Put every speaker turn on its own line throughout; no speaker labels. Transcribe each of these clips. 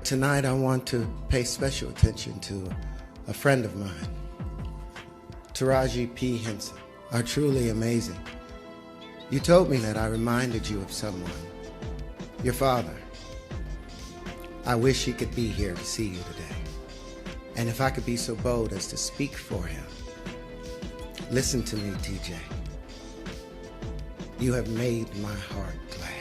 tonight I want to pay special attention to a friend of mine, Taraji P. Henson, are truly amazing. You told me that I reminded you of someone, your father. I wish he could be here to see you today. And if I could be so bold as to speak for him. Listen to me, TJ. You have made my heart glad.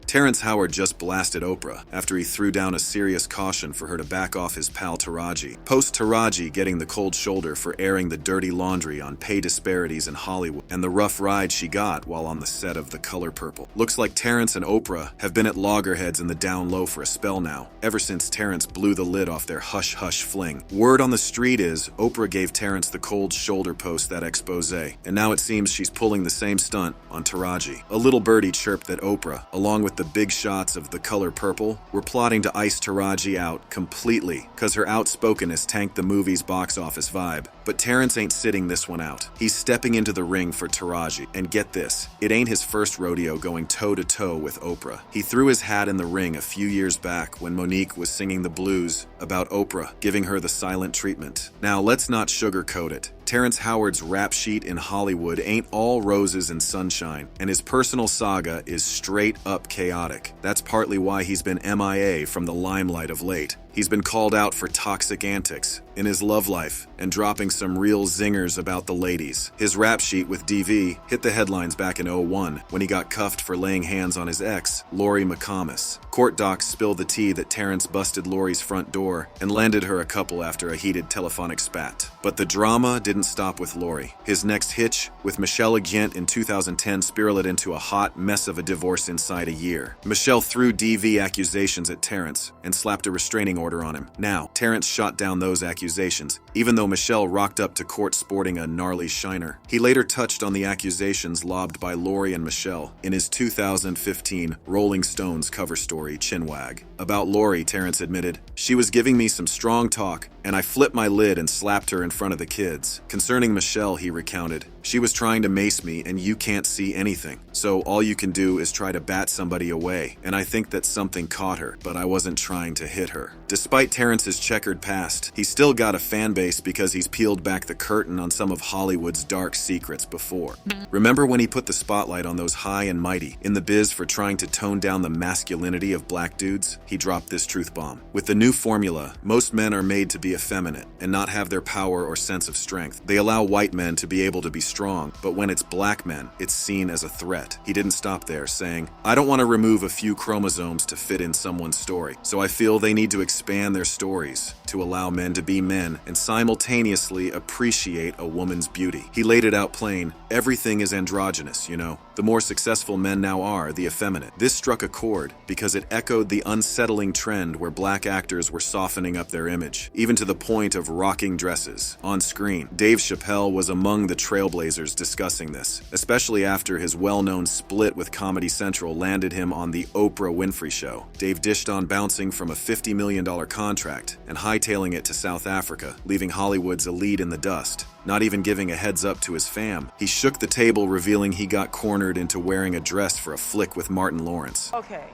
Terrence Howard just blasted Oprah after he threw down a serious caution for her to back off his pal Taraji. Post Taraji getting the cold shoulder for airing the dirty laundry on pay disparities in Hollywood and the rough ride she got while on the set of The Color Purple. Looks like Terrence and Oprah have been at loggerheads in the down low for a spell now, ever since Terrence blew the lid off their hush-hush fling. Word on the street is Oprah gave Terrence the cold shoulder post that exposé, and now it seems she's pulling the same stunt on Taraji. A little birdie chirped that Oprah, along with the big shots of The Color Purple, were plotting to ice Taraji out completely because her outspokenness tanked the movie's box office vibe. But Terrence ain't sitting this one out. He's stepping into the ring for Taraji, and get this, it ain't his first rodeo going toe-to-toe with Oprah. He threw his hat in the ring a few years back when Monique was singing the blues about Oprah, giving her the silent treatment. Now, let's not sugarcoat it. Terrence Howard's rap sheet in Hollywood ain't all roses and sunshine, and his personal saga is straight up chaotic. That's partly why he's been MIA from the limelight of late. He's been called out for toxic antics in his love life and dropping some real zingers about the ladies. His rap sheet with DV hit the headlines back in '01 when he got cuffed for laying hands on his ex, Lori McComas. Court docs spilled the tea that Terrence busted Lori's front door and landed her a couple after a heated telephonic spat. But the drama didn't stop with Lori. His next hitch with Michelle Agent in 2010 spiraled into a hot mess of a divorce inside a year. Michelle threw DV accusations at Terrence and slapped a restraining order on him. Now, Terrence shot down those accusations, even though Michelle rocked up to court sporting a gnarly shiner. He later touched on the accusations lobbed by Lori and Michelle in his 2015 Rolling Stones cover story, Chinwag. About Lori, Terrence admitted, "She was giving me some strong talk, and I flipped my lid and slapped her in front of the kids." Concerning Michelle, he recounted, "She was trying to mace me, and you can't see anything. So all you can do is try to bat somebody away, and I think that something caught her, but I wasn't trying to hit her." Despite Terrence's checkered past, he's still got a fan base because he's peeled back the curtain on some of Hollywood's dark secrets before. Remember when he put the spotlight on those high and mighty in the biz for trying to tone down the masculinity of black dudes? He dropped this truth bomb. With the new formula, most men are made to be effeminate and not have their power or sense of strength. They allow white men to be able to be strong, but when it's black men, it's seen as a threat. He didn't stop there, saying, "I don't want to remove a few chromosomes to fit in someone's story, so I feel they need to expand their stories to allow men to be men and simultaneously appreciate a woman's beauty." He laid it out plain, everything is androgynous, you know. The more successful men now are the effeminate. This struck a chord because it echoed the unsettling trend where black actors were softening up their image, even to the point of rocking dresses on screen. Dave Chappelle was among the trailblazers discussing this, especially after his well-known split with Comedy Central landed him on the Oprah Winfrey Show. Dave dished on bouncing from a $50 million contract and hightailing it to South Africa, leaving Hollywood's elite in the dust. Not even giving a heads up to his fam. He shook the table, revealing he got cornered into wearing a dress for a flick with Martin Lawrence.
Okay,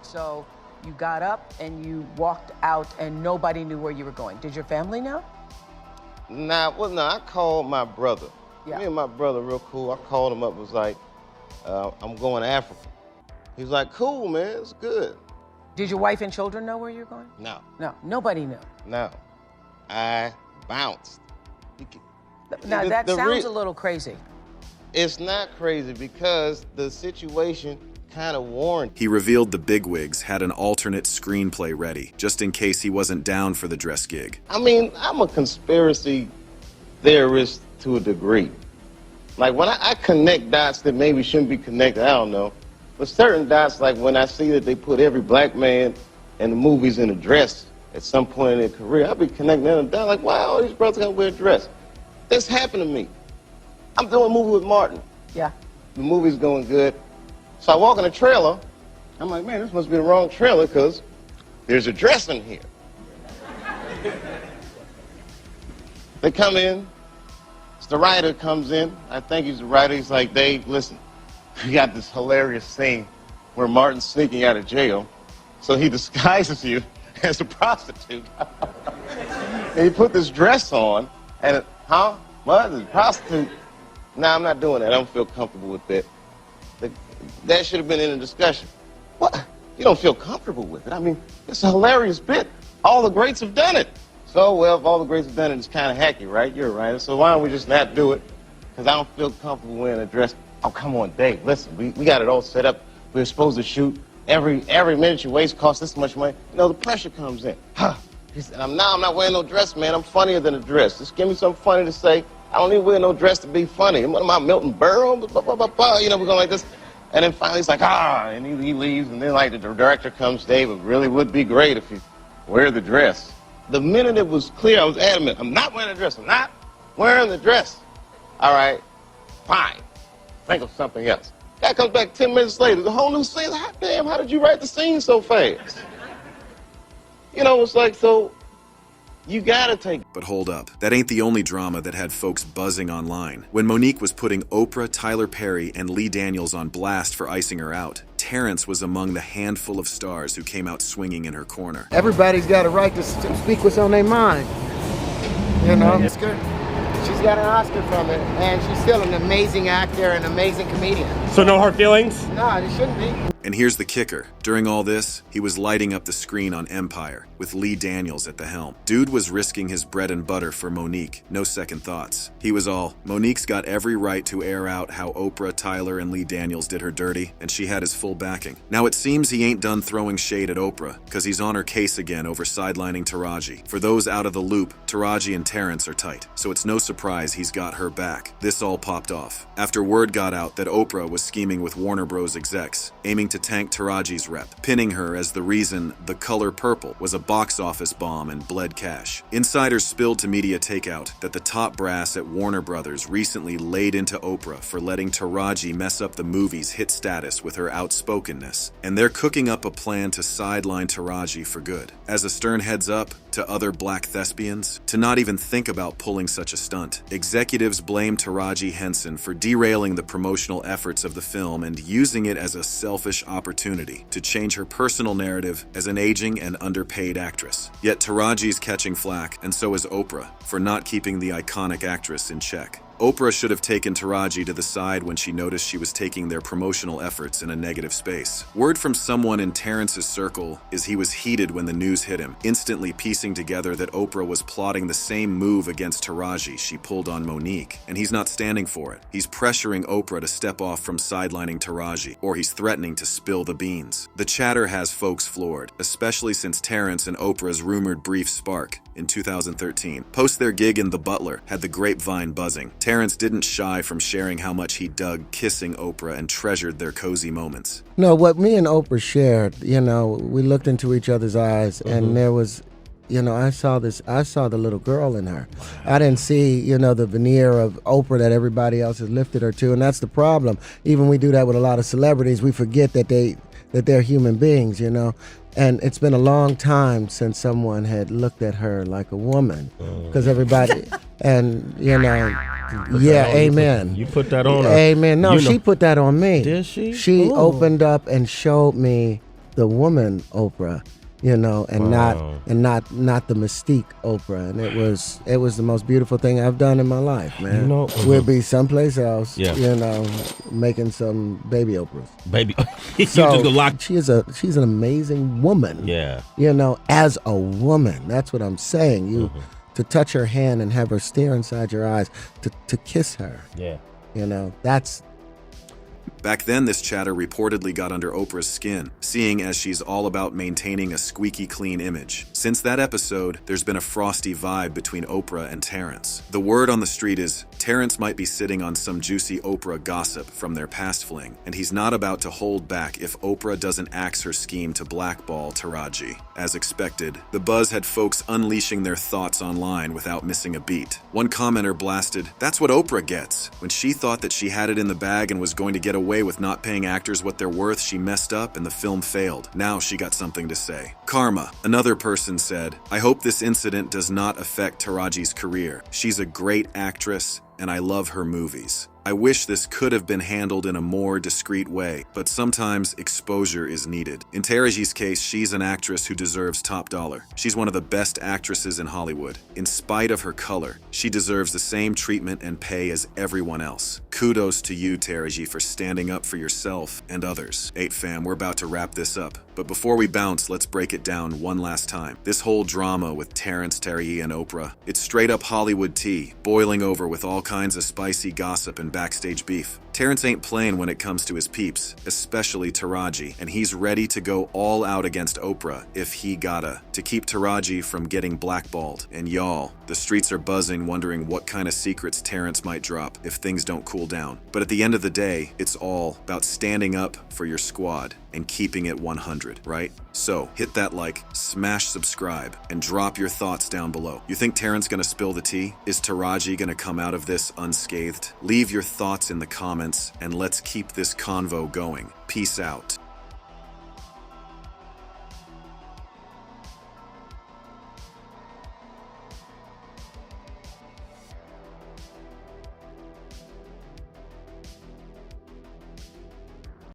so you got up and you walked out and nobody knew where you were going. Did your family know?
Nah, I called my brother.
Yeah.
Me and my brother real cool. I called him up, was like, I'm going to Africa. He was like, cool, man, it's good.
Did your wife and children know where you were going?
No.
No, nobody knew.
No. I bounced.
Now, that sounds a little crazy.
It's not crazy because the situation kind of warned.
He revealed the bigwigs had an alternate screenplay ready, just in case he wasn't down for the dress gig.
I mean, I'm a conspiracy theorist to a degree. Like, when I connect dots that maybe shouldn't be connected, I don't know. But certain dots, like when I see that they put every black man in the movies in a dress at some point in their career, I'll be connecting them down like, wow, all these brothers gotta wear a dress. This happened to me. I'm doing a movie with Martin.
Yeah.
The movie's going good. So I walk in the trailer. I'm like, man, this must be the wrong trailer because there's a dress in here. They come in. The writer comes in. I think he's the writer. He's like, Dave, listen, we got this hilarious scene where Martin's sneaking out of jail. So he disguises you as a prostitute. And he put this dress on, and what? As a prostitute? Nah, I'm not doing that. I don't feel comfortable with that. That should have been in the discussion. What? You don't feel comfortable with it? I mean, it's a hilarious bit. All the greats have done it. So, well, if all the greats have done it, it's kind of hacky, right? You're right. So why don't we just not do it? Because I don't feel comfortable wearing a dress. Oh, come on, Dave, listen, we got it all set up. We're supposed to shoot. Every minute you waste costs this much money. You know, the pressure comes in. He said, I'm not wearing no dress, man. I'm funnier than a dress. Just give me something funny to say. I don't need to wear no dress to be funny. What am I, Milton Berle? You know, we're going like this. And then finally he's like, and he leaves. And then, like, the director comes, Dave, it really would be great if you wear the dress. The minute it was clear, I was adamant. I'm not wearing a dress. I'm not wearing the dress. All right, fine. Think of something else. Guy comes back 10 minutes later. The whole new scene. Hot damn, how did you write the scene so fast? You know, it's like, so you gotta take.
But hold up, that ain't the only drama that had folks buzzing online. When Monique was putting Oprah, Tyler Perry, and Lee Daniels on blast for icing her out, Terrence was among the handful of stars who came out swinging in her corner.
Everybody's got a right to speak what's on their mind. You know, she's got an Oscar from it, and she's still an amazing actor and amazing comedian.
So no hard feelings?
No, it shouldn't be.
And here's the kicker. During all this, he was lighting up the screen on Empire, with Lee Daniels at the helm. Dude was risking his bread and butter for Monique, no second thoughts. He was all, Monique's got every right to air out how Oprah, Tyler, and Lee Daniels did her dirty, and she had his full backing. Now it seems he ain't done throwing shade at Oprah, because he's on her case again over sidelining Taraji. For those out of the loop, Taraji and Terrence are tight, so it's no surprise he's got her back. This all popped off after word got out that Oprah was scheming with Warner Bros. Execs, aiming to tank Taraji's rep, pinning her as the reason The Color Purple was a box office bomb and bled cash. Insiders spilled to Media Takeout that the top brass at Warner Brothers recently laid into Oprah for letting Taraji mess up the movie's hit status with her outspokenness, and they're cooking up a plan to sideline Taraji for good. As a stern heads up to other black thespians to not even think about pulling such a stunt. Executives blame Taraji Henson for derailing the promotional efforts of the film and using it as a selfish opportunity to change her personal narrative as an aging and underpaid actress. Yet Taraji's catching flack, and so is Oprah, for not keeping the iconic actress in check. Oprah should have taken Taraji to the side when she noticed she was taking their promotional efforts in a negative space. Word from someone in Terrence's circle is he was heated when the news hit him, instantly piecing together that Oprah was plotting the same move against Taraji she pulled on Monique, and he's not standing for it. He's pressuring Oprah to step off from sidelining Taraji, or he's threatening to spill the beans. The chatter has folks floored, especially since Terrence and Oprah's rumored brief spark in 2013. Post their gig in The Butler had the grapevine buzzing. Terrence didn't shy from sharing how much he dug kissing Oprah and treasured their cozy moments.
No, what me and Oprah shared, you know, we looked into each other's eyes, and there was, you know, I saw the little girl in her. I didn't see, you know, the veneer of Oprah that everybody else has lifted her to, and that's the problem. Even we do that with a lot of celebrities, we forget that they're human beings, you know. And it's been a long time since someone had looked at her like a woman, because everybody, and you know, yeah, amen.
You put that on her.
Amen. No,
she
put that on me.
Did she?
She opened up and showed me the woman Oprah, you know, and not the mystique Oprah, and it was the most beautiful thing I've done in my life, man.
You know,
we'll be someplace else,
yeah,
you know, making some baby Oprahs.
Baby,
so she's an amazing woman.
Yeah,
you know, as a woman, that's what I'm saying. You to touch her hand and have her stare inside your eyes, to kiss her.
Yeah,
you know, that's.
Back then, this chatter reportedly got under Oprah's skin, seeing as she's all about maintaining a squeaky clean image. Since that episode, there's been a frosty vibe between Oprah and Terrence. The word on the street is Terrence might be sitting on some juicy Oprah gossip from their past fling, and he's not about to hold back if Oprah doesn't axe her scheme to blackball Taraji. As expected, the buzz had folks unleashing their thoughts online without missing a beat. One commenter blasted, "That's what Oprah gets. When she thought that she had it in the bag and was going to get away with not paying actors what they're worth, she messed up and the film failed. Now she got something to say." Karma, another person said, "I hope this incident does not affect Taraji's career. She's a great actress, and I love her movies." I wish this could have been handled in a more discreet way, but sometimes exposure is needed. In Taraji's case, she's an actress who deserves top dollar. She's one of the best actresses in Hollywood. In spite of her color, she deserves the same treatment and pay as everyone else. Kudos to you, Taraji, for standing up for yourself and others. 8 fam, we're about to wrap this up. But before we bounce, let's break it down one last time. This whole drama with Terrence, Taraji, and Oprah, it's straight up Hollywood tea, boiling over with all kinds of spicy gossip and backstage beef. Terrence ain't playing when it comes to his peeps, especially Taraji, and he's ready to go all out against Oprah if he gotta, to keep Taraji from getting blackballed. And y'all, the streets are buzzing wondering what kind of secrets Terrence might drop if things don't cool down. But at the end of the day, it's all about standing up for your squad and keeping it 100, right? So hit that like, smash subscribe, and drop your thoughts down below. You think Terrence gonna spill the tea? Is Taraji gonna come out of this unscathed? Leave your thoughts in the comments, and let's keep this convo going. Peace out.